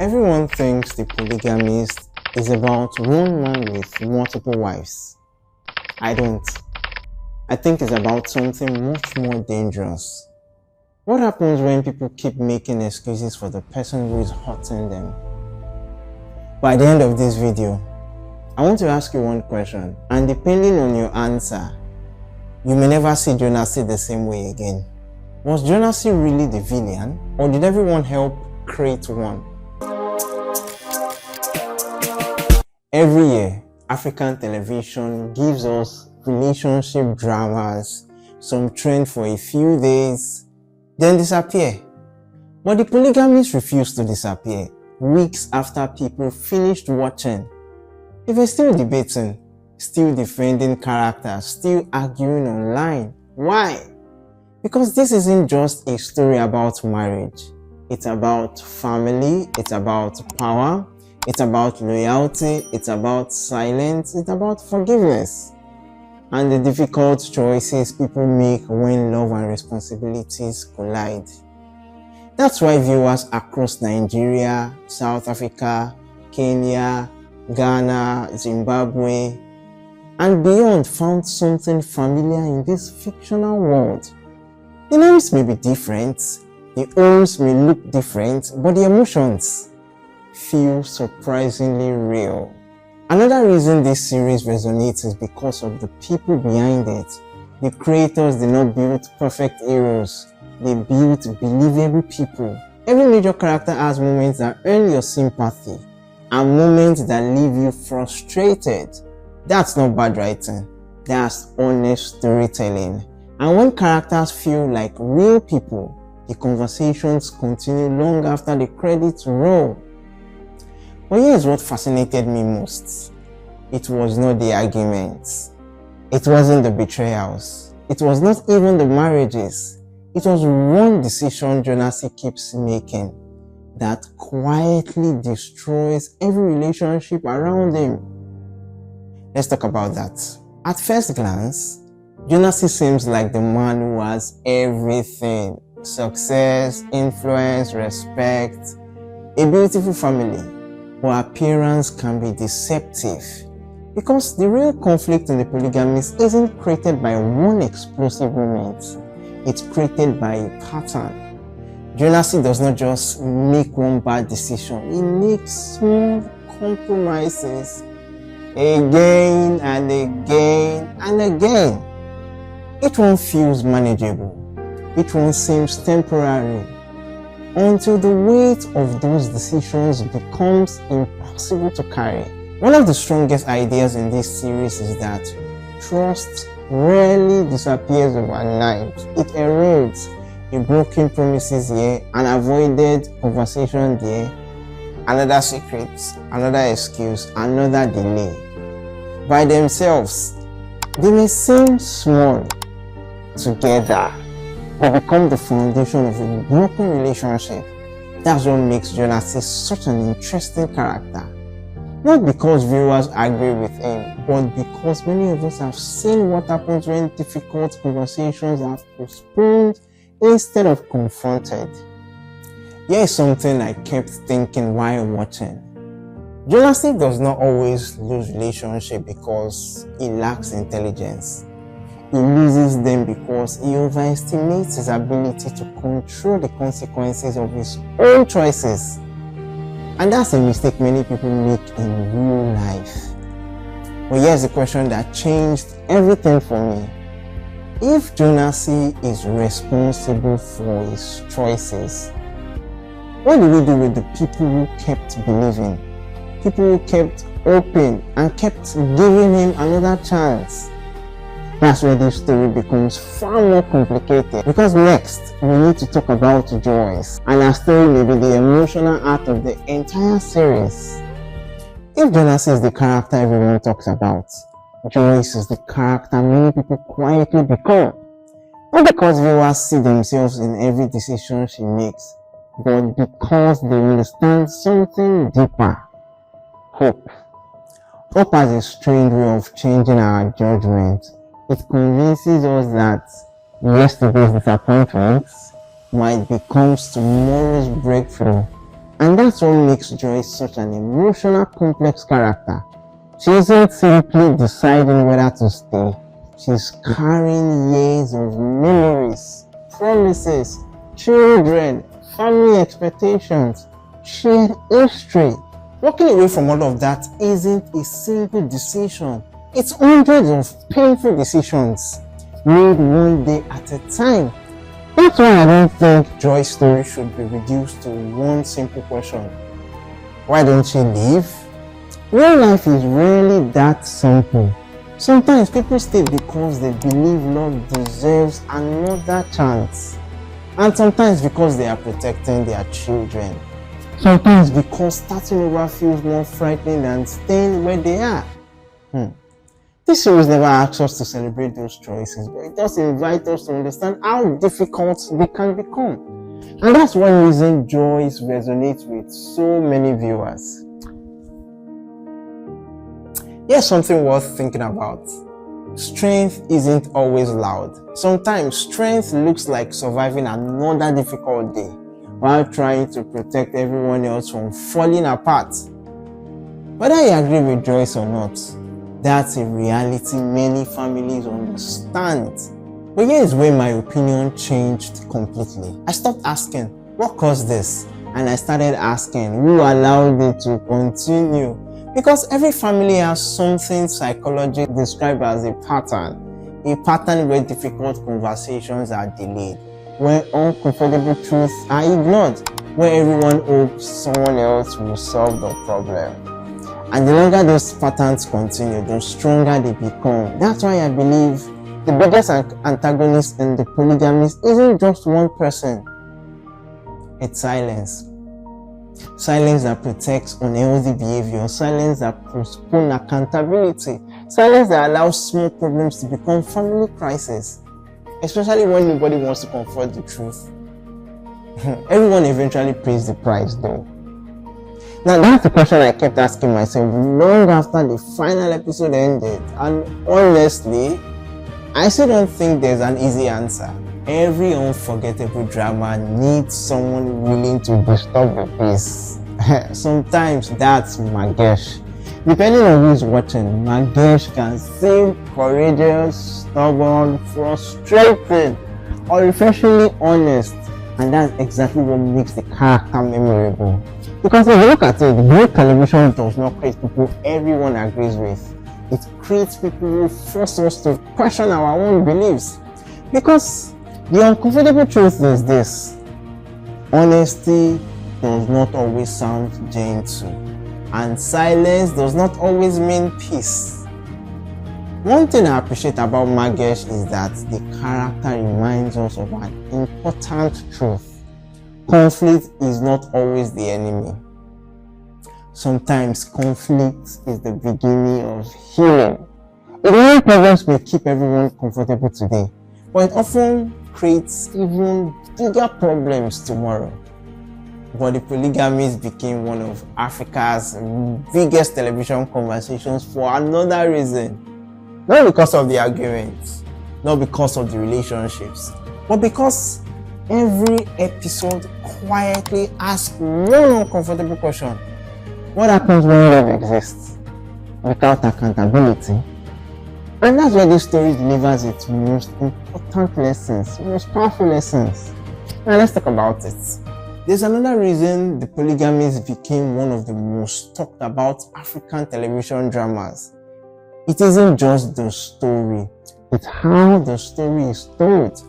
Everyone thinks The Polygamist is about one man with multiple wives. I don't. I think it's about something much more dangerous. What happens when people keep making excuses for the person who is hurting them? By the end of this video, I want to ask you one question, and depending on your answer, you may never see Jonasi the same way again. Was Jonasi really the villain, or did everyone help create one? Every year, African television gives us relationship dramas, some trend for a few days, then disappear. But The Polygamist refused to disappear. Weeks after people finished watching, they were still debating, still defending characters, still arguing online. Why? Because this isn't just a story about marriage. It's about family, it's about power, it's about loyalty, it's about silence, it's about forgiveness, and the difficult choices people make when love and responsibilities collide. That's why viewers across Nigeria, South Africa, Kenya, Ghana, Zimbabwe, and beyond found something familiar in this fictional world. The names may be different, the homes may look different, but the emotions feel surprisingly real. Another reason this series resonates is because of the people behind it. The creators did not build perfect heroes, they built believable people. Every major character has moments that earn your sympathy and moments that leave you frustrated. That's not bad writing, that's honest storytelling. And when characters feel like real people, the conversations continue long after the credits roll. But here's what fascinated me most. It was not the arguments. It wasn't the betrayals. It was not even the marriages. It was one decision Jonasi keeps making that quietly destroys every relationship around him. Let's talk about that. At first glance, Jonasi seems like the man who has everything: success, influence, respect, a beautiful family. But appearance can be deceptive, because the real conflict in The Polygamist isn't created by one explosive moment. It's created by a pattern. Jonasi does not just make one bad decision, he makes small compromises again and again and again. Each one feels manageable, each one seems temporary, until the weight of those decisions becomes impossible to carry. One of the strongest ideas in this series is that trust rarely disappears overnight. It erodes. A broken promises here, an avoided conversation there, another secret, another excuse, another delay. By themselves, they may seem small. Together, they become the foundation of a broken relationship. That's what makes Jonasi such an interesting character. Not because viewers agree with him, but because many of us have seen what happens when difficult conversations are postponed instead of confronted. Here is something I kept thinking while watching. Jonasi does not always lose relationships because he lacks intelligence. He loses them because he overestimates his ability to control the consequences of his own choices. And that's a mistake many people make in real life. But here's the question that changed everything for me. If Jonasi is responsible for his choices, what do we do with the people who kept believing? People who kept hoping and kept giving him another chance? That's where this story becomes far more complicated, because next we need to talk about Joyce, and her story may be the emotional arc of the entire series. If Jonasi is the character everyone talks about, Joyce is the character many people quietly become. Not because viewers see themselves in every decision she makes, but because they understand something deeper: hope. Hope has a strange way of changing our judgment. It convinces us that yesterday's disappointments might become tomorrow's breakthrough. And that's what makes Joyce such an emotional, complex character. She isn't simply deciding whether to stay. She's carrying years of memories, promises, children, family expectations, shared history. Walking away from all of that isn't a simple decision. It's hundreds of painful decisions made one day at a time. That's why I don't think Joy's story should be reduced to one simple question. Why don't she leave? Real life is rarely that simple. Sometimes people stay because they believe love deserves another chance. And sometimes because they are protecting their children. Sometimes because starting over feels more frightening than staying where they are. This series never asks us to celebrate those choices, but it does invite us to understand how difficult they can become. And that's one reason Joyce resonates with so many viewers. Here's something worth thinking about. Strength isn't always loud. Sometimes strength looks like surviving another difficult day while trying to protect everyone else from falling apart. Whether you agree with Joyce or not, that's a reality many families understand. But here's where my opinion changed completely. I stopped asking, what caused this? And I started asking, who allowed it to continue? Because every family has something psychology described as a pattern where difficult conversations are delayed, where uncomfortable truths are ignored, where everyone hopes someone else will solve the problem. And the longer those patterns continue, the stronger they become. That's why I believe the biggest antagonist in the Polygamist isn't just one person. It's silence. Silence that protects unhealthy behavior. Silence that postpones accountability. Silence that allows small problems to become family crises. Especially when nobody wants to confront the truth. Everyone eventually pays the price though. Now that's the question I kept asking myself long after the final episode ended, and honestly, I still don't think there's an easy answer. Every unforgettable drama needs someone willing to disturb the peace. Sometimes that's Magesh. Depending on who's watching, Magesh can seem courageous, stubborn, frustrated, or refreshingly honest, and that's exactly what makes the character memorable. Because if you look at it, great television does not create people everyone agrees with. It creates people who force us to question our own beliefs. Because the uncomfortable truth is this: honesty does not always sound gentle, and silence does not always mean peace. One thing I appreciate about Magesh is that the character reminds us of an important truth. Conflict is not always the enemy. Sometimes conflict is the beginning of healing. Ignoring problems may keep everyone comfortable today, but it often creates even bigger problems tomorrow. But the Polygamist became one of Africa's biggest television conversations for another reason. Not because of the arguments, not because of the relationships, but because every episode quietly asks one uncomfortable question. What happens when love exists without accountability? And that's where this story delivers its most important lessons, most powerful lessons. Now let's talk about it. There's another reason the Polygamist became one of the most talked about African television dramas. It isn't just the story, it's how the story is told.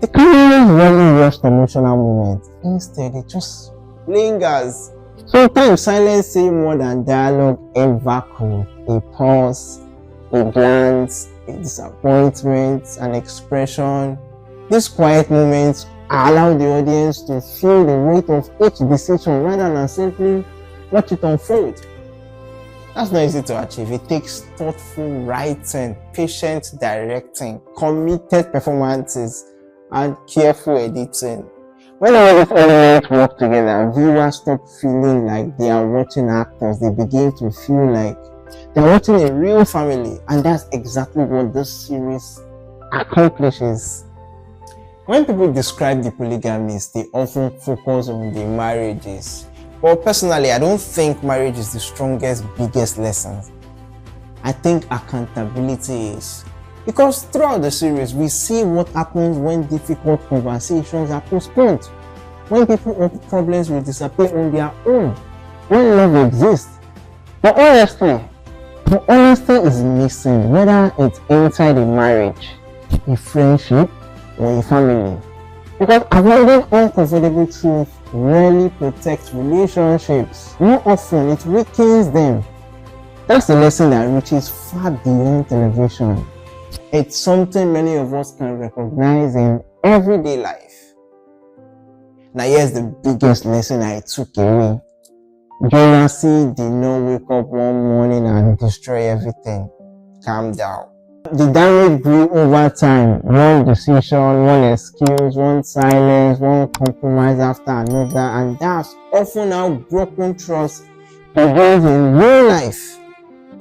The camera rarely rushed emotional moments. Instead, it just lingers. Sometimes silence says more than dialogue ever could. A pause, a glance, a disappointment, an expression. These quiet moments allow the audience to feel the weight of each decision rather than simply watch it unfold. That's not easy to achieve. It takes thoughtful writing, patient directing, committed performances, and careful editing. When all these elements work together, viewers stop feeling like they are watching actors. They begin to feel like they're watching a real family, and that's exactly what this series accomplishes. When people describe the Polygamist, they often focus on the marriages, But personally, I don't think marriage is the strongest, biggest lesson. I think accountability is. Because throughout the series, we see what happens when difficult conversations are postponed. When problems will disappear on their own. When love exists. But honestly, the honesty is missing, whether it's inside a marriage, a friendship, or a family. Because avoiding uncomfortable truth rarely protects relationships. More often, it weakens them. That's a lesson that reaches far beyond television. It's something many of us can recognize in everyday life. Now here's the biggest lesson I took away. Jonasi did not wake up one morning and destroy everything. Calm down. The damage grew over time. One decision, one excuse, one silence, one compromise after another, and that's often how broken trust begins in real life.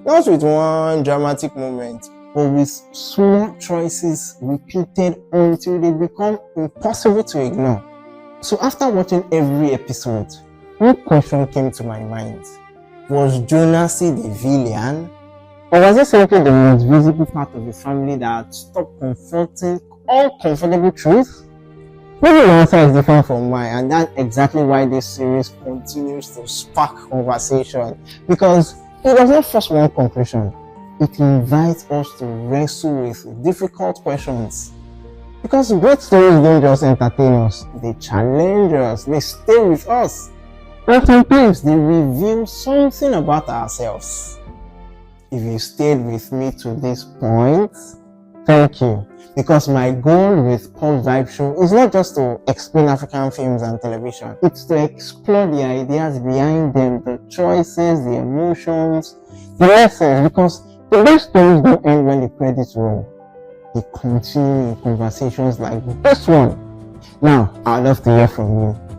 Not with one dramatic moment, but with small choices repeated until they become impossible to ignore. So after watching every episode, one question came to my mind. Was Jonasi the villain? Or was it simply the most visible part of the family that stopped confronting uncomfortable truth? Maybe the answer is different from mine, and that's exactly why this series continues to spark conversation. Because it does not force one conclusion. It invites us to wrestle with difficult questions. Because great stories don't just entertain us, they challenge us, they stay with us. And sometimes they reveal something about ourselves. If you stayed with me to this point, thank you. Because my goal with PopsVibezShow is not just to explain African films and television. It's to explore the ideas behind them, the choices, the emotions, the lessons. Because the best stories don't end when the credits roll. They continue in conversations like this one. Now, I'd love to hear from you.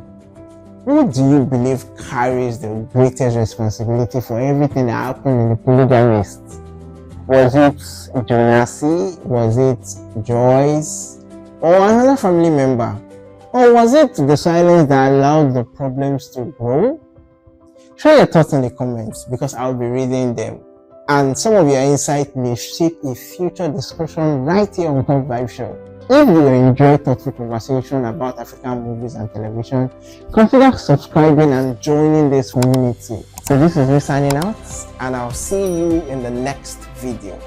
Who do you believe carries the greatest responsibility for everything that happened in the Polygamist? Was it Jonasi? Was it Joyce? Or another family member? Or was it the silence that allowed the problems to grow? Share your thoughts in the comments because I'll be reading them. And some of your insight may shape a future discussion right here on PopsVibezShow. If you enjoy thoughtful conversation about African movies and television, consider subscribing and joining this community. So this is me signing out, and I'll see you in the next video.